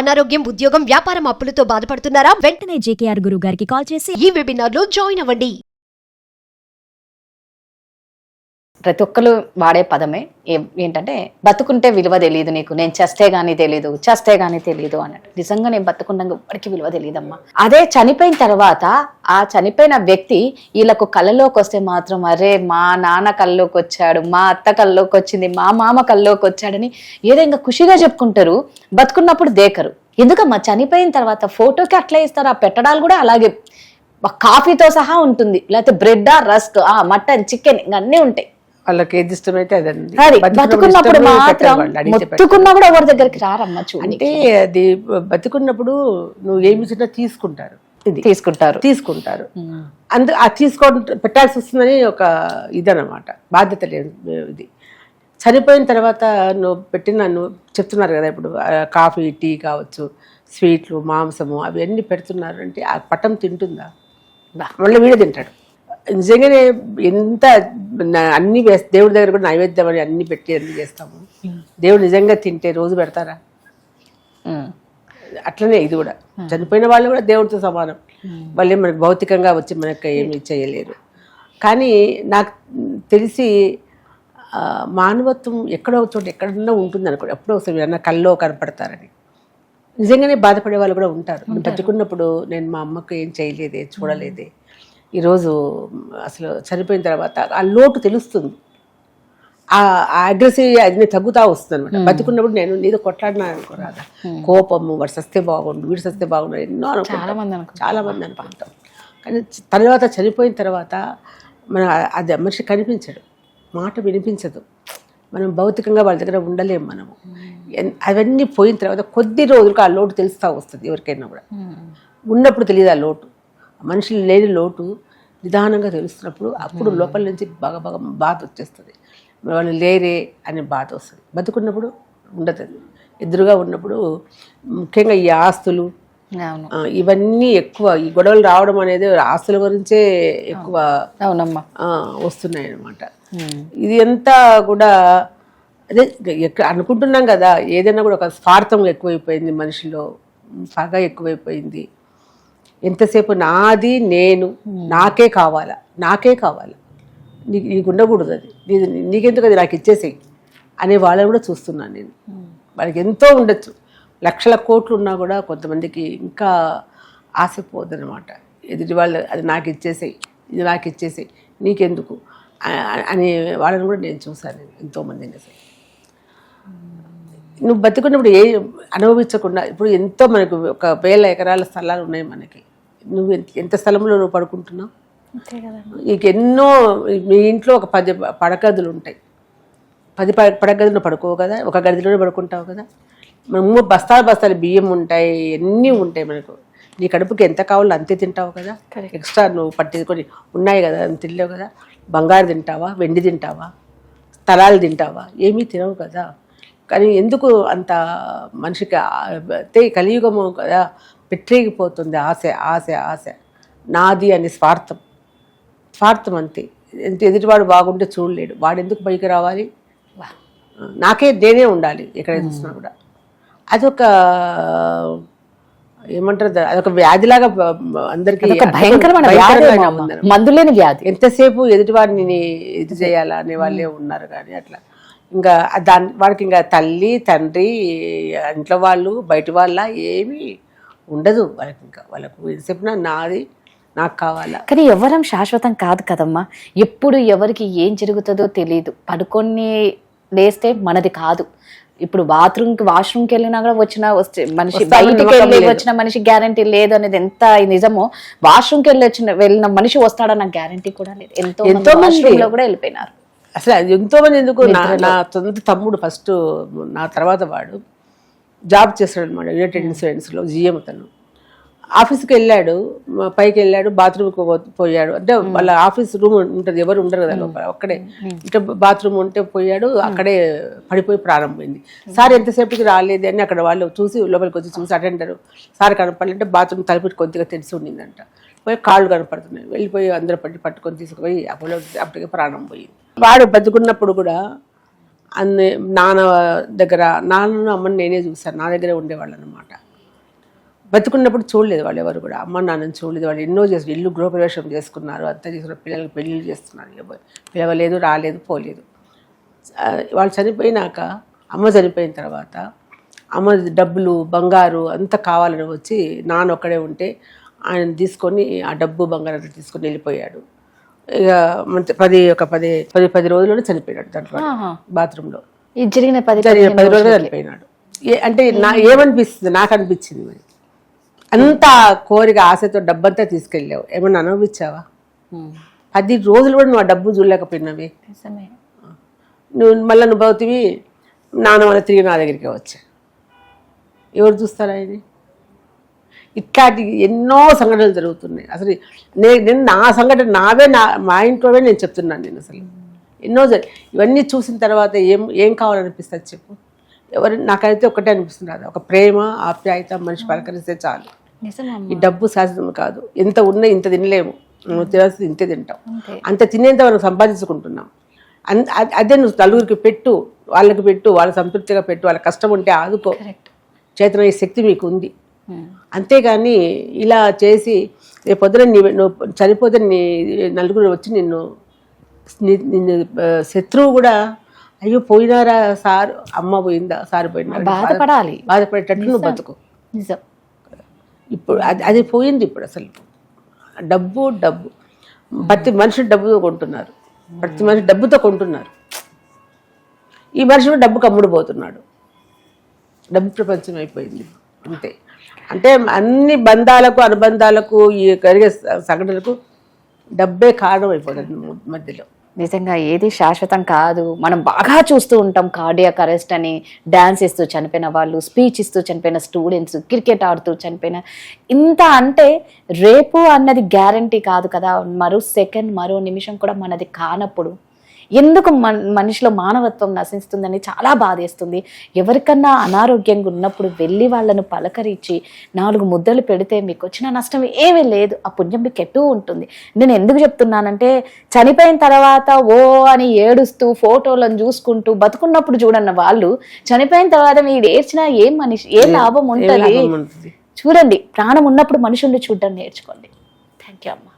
అనారోగ్యం, ఉద్యోగం, వ్యాపారం అప్పులతో బాధపడుతున్నారా? వెంటనే జేకేఆర్ గురువు గారికి కాల్ చేసి ఈ వెబినార్ లో జాయిన్ అవ్వండి. ప్రతి ఒక్కరు వాడే పదమే ఏంటంటే బతుకుంటే విలువ తెలియదు నీకు, నేను చస్తే గానీ తెలియదు అన్నట్టు. నిజంగా నేను బతుకున్నాక ఎప్పటికీ విలువ తెలియదమ్మా. అదే చనిపోయిన తర్వాత ఆ చనిపోయిన వ్యక్తి వీళ్ళకు కళ్ళలోకి వస్తే మాత్రం అరే మా నాన్న కళ్ళలోకి వచ్చాడు, మా అత్త కళ్ళలోకి వచ్చింది, మా మామ కళ్ళలోకి వచ్చాడని ఏదో ఇంకా ఖుషిగా చెప్పుకుంటారు. బతుకున్నప్పుడు దేకరు. ఎందుకమ్మా చనిపోయిన తర్వాత ఫోటోకి అట్లా ఇస్తారు. ఆ పెట్టడాలు కూడా అలాగే కాఫీతో సహా ఉంటుంది, లేకపోతే బ్రెడ్, రస్క్, మటన్, చికెన్ ఇంకా అన్నీ ఉంటాయి. వాళ్ళకి ఏది ఇష్టమైతే అదండి. బతుకున్నప్పుడు మాత్రం మొత్తుకున్నా కూడా ఎవరి దగ్గరికి రారమ్మా. అంటే అది బతుకున్నప్పుడు నువ్వు ఏమి ఇచ్చినా తీసుకుంటారు. అందు ఆ పెట్టాల్సి వస్తుందని ఒక ఇదన్నమాట, బాధ్యత లేదు ఇది. చనిపోయిన తర్వాత నువ్వు చెప్తున్నారు కదా ఇప్పుడు కాఫీ, టీ కావచ్చు, స్వీట్లు, మాంసము అవన్నీ పెడుతున్నారు అంటే ఆ పటం తింటుందా? మళ్ళీ వీడే తింటాడు. నిజంగానే ఎంత అన్ని దేవుడి దగ్గర కూడా నైవేద్యం అని అన్ని పెట్టి అన్ని చేస్తాము. దేవుడు నిజంగా తింటే రోజు పెడతారా? అట్లనే ఇది కూడా, చనిపోయిన వాళ్ళు కూడా దేవుడితో సమానం. వాళ్ళే మనకు భౌతికంగా వచ్చి మనకు ఏమి చేయలేరు. కానీ నాకు తెలిసి మానవత్వం ఎక్కడో చోట ఎక్కడన్నా ఉంటుంది అనుకో. ఎప్పుడో ఒకసారి అన్న కల్లో కనపడతారని నిజంగానే బాధపడే వాళ్ళు కూడా ఉంటారు. బతుకున్నప్పుడు నేను మా అమ్మకు ఏం చేయలేదే, చూడలేదే, ఈరోజు అసలు చనిపోయిన తర్వాత ఆ లోటు తెలుస్తుంది. ఆ అగ్రెసివ్ అది తగ్గుతూ వస్తుంది అనమాట. బతుకున్నప్పుడు నేను నీతో కొట్లాడినా అనుకోరాదా, కోపము, వాడు సస్తే బాగుండు, వీడు సస్తే బాగుండు ఎన్నో చాలా మంది అనుకుంటాం. కానీ తర్వాత చనిపోయిన తర్వాత మన అది మనిషి కనిపించడు, మాట వినిపించదు, మనం భౌతికంగా వాళ్ళ దగ్గర ఉండలేము. మనము అవన్నీ పోయిన తర్వాత కొద్ది రోజులకు ఆ లోటు తెలుస్తూ వస్తుంది ఎవరికైనా కూడా. ఉన్నప్పుడు తెలియదు ఆ లోటు, మనుషులు లేని లోటు నిదానంగా తెలుస్తున్నప్పుడు అప్పుడు లోపల నుంచి బాగా బాధ వచ్చేస్తుంది. వాళ్ళు లేరే అనే బాధ వస్తుంది. బతుకున్నప్పుడు ఉండదు. ఎదురుగా ఉన్నప్పుడు ముఖ్యంగా ఈ ఆస్తులు ఇవన్నీ ఎక్కువ, ఈ గొడవలు రావడం అనేది ఆస్తుల గురించే ఎక్కువ వస్తున్నాయి అన్నమాట. ఇది అంతా కూడా అదే అనుకుంటున్నాం కదా, ఏదైనా కూడా ఒక స్వార్థం ఎక్కువైపోయింది మనిషిలో, పగ ఎక్కువైపోయింది. ఎంతసేపు నాది, నేను, నాకే కావాలా నీకు ఉండకూడదు, అది నీకెందుకు, అది నాకు ఇచ్చేసేయి అనే వాళ్ళని కూడా చూస్తున్నాను నేను. వాళ్ళకి ఎంతో ఉండొచ్చు, లక్షల కోట్లు ఉన్నా కూడా కొంతమందికి ఇంకా ఆశపోదనమాట. ఎదుటి వాళ్ళు అది నాకు ఇచ్చేసేయి, ఇది నాకు ఇచ్చేసేయి, నీకెందుకు అనే వాళ్ళని కూడా నేను చూశాను ఎంతోమందిని. అసలు నువ్వు బతుకున్నప్పుడు ఏ అనుభవించకుండా, ఇప్పుడు ఎంతో మనకు 1,000 ఎకరాల స్థలాలు ఉన్నాయి మనకి. నువ్వు ఎంత స్థలంలో నువ్వు పడుకుంటున్నావు? నీకు ఎన్నో, మీ ఇంట్లో ఒక 10 పడగదులు ఉంటాయి, 10 పడగదులు పడుకోవు కదా, ఒక గదిలోనే పడుకుంటావు కదా. మనము బస్తాలు బియ్యం ఉంటాయి, ఎన్ని ఉంటాయి మనకు. నీ కడుపుకి ఎంత కావాలో అంతే తింటావు కదా. ఎక్స్ట్రా నువ్వు పట్టుకొని ఉన్నాయి కదా అని తినలేవు కదా. బంగారు తింటావా, వెండి తింటావా, స్థలాలు తింటావా? ఏమీ తినవు కదా. కానీ ఎందుకు అంత మనిషికి కలియుగము కదా పెట్టేగిపోతుంది ఆశ, నాది అని స్వార్థం అంతే. ఎంత ఎదుటివాడు బాగుంటే చూడలేడు, వాడు ఎందుకు పైకి రావాలి, నేనే ఉండాలి ఎక్కడైతే చూసినా కూడా. అదొక ఏమంటారు, అదొక వ్యాధిలాగా అందరికీ భయంకరమైన మందులేని వ్యాధి. ఎంతసేపు ఎదుటివాడిని ఇది చేయాలా అనే వాళ్ళే ఉన్నారు. కానీ అట్లా ఇంకా వాడికి ఇంకా తల్లి, తండ్రి, ఇంట్లో వాళ్ళు, బయట వాళ్ళ ఏమీ ఉండదు వాళ్ళకి. ఇంకా వాళ్ళకు ఎంతసేపునా నాది, నాకు కావాలా. కానీ ఎవరం శాశ్వతం కాదు కదమ్మా. ఎప్పుడు ఎవరికి ఏం జరుగుతుందో తెలియదు. పడుకొని లేస్తే మనది కాదు. ఇప్పుడు వాష్రూమ్కి వెళ్ళినా కూడా వస్తే మనిషి, బయటికి వెళ్ళి వచ్చిన మనిషి గ్యారంటీ లేదు అనేది ఎంత నిజమో, వాష్రూమ్కి వెళ్ళిన మనిషి వస్తాడన్న గ్యారంటీ కూడా లేదు. ఎంతో మంది కూడా వెళ్ళిపోయినారు. అసలు ఎంతో మంది ఎందుకు, నా సొంత తమ్ముడు ఫస్ట్ నా తర్వాత వాడు జాబ్ చేస్తాడు అనమాట, యునైటెడ్ ఇన్సూరెన్స్లో జిఎం. తను ఆఫీస్కి వెళ్ళాడు, పైకి వెళ్ళాడు, బాత్రూమ్కి పోయాడు. అంటే వాళ్ళ ఆఫీస్ రూమ్ ఉంటుంది, ఎవరు ఉండరు కదా లోపల, ఒక్కడే. అంటే బాత్రూమ్ ఉంటే పోయాడు, అక్కడే పడిపోయి ప్రారంభమైంది. సార్ ఎంతసేపటికి రాలేదు అని అక్కడ వాళ్ళు చూసి లోపలికి వచ్చి చూసి అటెండరు సార్ కనపడాలంటే బాత్రూమ్ తలుపు కొద్దిగా తెలిసి ఉండిందంట. పోయి కాళ్ళు కనపడుతున్నాయి, వెళ్ళిపోయి అందరూ పట్టుకొని తీసుకుపోయి అప్పటికే ప్రాణం పోయింది. వాడు బతుకున్నప్పుడు కూడా నాన్న దగ్గర, నాన్నను అమ్మని నేనే చూశాను, నా దగ్గరే ఉండేవాళ్ళు అనమాట. బతుకున్నప్పుడు చూడలేదు వాళ్ళు ఎవరు కూడా, అమ్మ నాన్నని చూడలేదు. వాళ్ళు ఎన్నో చేస్తారు, ఇల్లు గృహప్రవేశం చేసుకున్నారు, అంతా చేసుకున్నారు, పిల్లలకి పెళ్ళిళ్ళు చేస్తున్నారు, పిలవలేదు, రాలేదు, పోలేదు. వాళ్ళు చనిపోయినాక, అమ్మ చనిపోయిన తర్వాత అమ్మ డబ్బులు బంగారు అంతా కావాలని వచ్చి నాన్న ఒక్కడే ఉంటే ఆయన తీసుకొని ఆ డబ్బు బంగారం తీసుకొని వెళ్ళిపోయాడు. ఇక 10 రోజుల్లోనే చనిపోయాడు దాంట్లో బాత్రూంలో. ఇది జరిగిన 10 రోజుల్లో చనిపోయినాడు. అంటే ఏమనిపిస్తుంది, నాకు అనిపించింది మరి అంత కోరిక ఆశతో డబ్బంతా తీసుకెళ్ళావు, ఏమన్నా అనుభవించావా? 10 రోజులు కూడా నువ్వు ఆ డబ్బు చూడలేకపోయినావి. నువ్వు మళ్ళీ నువ్వు అవుతావి, నాన్న వల్ల తిరిగి నా దగ్గరికి వచ్చా. ఎవరు చూస్తారా ఇది? ఇట్లాంటి ఎన్నో సంఘటనలు జరుగుతున్నాయి. అసలు నేను నా సంఘటన మా ఇంట్లోనే నేను చెప్తున్నాను. నేను అసలు ఎన్నో ఇవన్నీ చూసిన తర్వాత ఏం కావాలనిపిస్తుంది చెప్పు? నాకైతే ఒకటే అనిపిస్తుంది, అది ఒక ప్రేమ, ఆప్యాయత, మనిషి పలకరిస్తే చాలు. ఈ డబ్బు శాశ్వతం కాదు, ఎంత ఉన్నా ఇంత తినలేము, నువ్వు తినాల్సింది ఇంతే తింటాం, అంత తినేంత మనం సంపాదించుకుంటున్నాం. అదే నువ్వు నలుగురికి పెట్టు, వాళ్ళకి పెట్టు, వాళ్ళ సంతృప్తిగా పెట్టు, వాళ్ళ కష్టం ఉంటే ఆదుకో, చేతనయ్యే శక్తి మీకు ఉంది. అంతేగాని ఇలా చేసి రేపు పొద్దున నువ్వు చనిపోతే నలుగురు వచ్చి నిన్ను శత్రువు కూడా అయ్యో పోయినారా సార్, అమ్మ పోయిందా, సార్ పోయినా, బాధపడేటట్లు నువ్వు బతుకు. నిజం. ఇప్పుడు అది పోయింది. ఇప్పుడు అసలు డబ్బు ప్రతి మనిషి డబ్బుతో కొంటున్నారు, ప్రతి మనిషి డబ్బుతో కొంటున్నారు. ఈ మనిషి కూడా డబ్బుకు అమ్ముడు పోతున్నాడు. డబ్బు ప్రపంచం అయిపోయింది అంతే. అంటే అన్ని బంధాలకు అనుబంధాలకు ఈ కలిగే సంఘటనలకు డబ్బే కారణం అయిపోతుంది మధ్యలో. నిజంగా ఏది శాశ్వతం కాదు. మనం బాగా చూస్తూ ఉంటాం కార్డియాక్ అరెస్ట్ అని, డ్యాన్స్ ఇస్తూ చనిపోయిన వాళ్ళు, స్పీచ్ ఇస్తూ చనిపోయిన స్టూడెంట్స్, క్రికెట్ ఆడుతూ చనిపోయిన. ఇంత అంటే రేపు అన్నది గ్యారంటీ కాదు కదా. మరో సెకండ్, మరో నిమిషం కూడా మనది కానప్పుడు ఎందుకు మనిషిలో మానవత్వం నశిస్తుందని చాలా బాధేస్తుంది. ఎవరికన్నా అనారోగ్యంగా ఉన్నప్పుడు వెళ్ళి వాళ్ళను పలకరించి 4 ముద్దలు పెడితే మీకు వచ్చిన నష్టం ఏమీ లేదు, ఆ పుణ్యం మీకు ఎట్టూ ఉంటుంది. నేను ఎందుకు చెప్తున్నానంటే, చనిపోయిన తర్వాత ఓ అని ఏడుస్తూ ఫోటోలను చూసుకుంటూ బతుకున్నప్పుడు చూడన్న వాళ్ళు చనిపోయిన తర్వాత మీరు ఏడ్చినా ఏ లాభం ఉంటుంది? చూడండి, ప్రాణం ఉన్నప్పుడు మనుషుల్ని చూడడం నేర్చుకోండి. థ్యాంక్ యూ అమ్మా.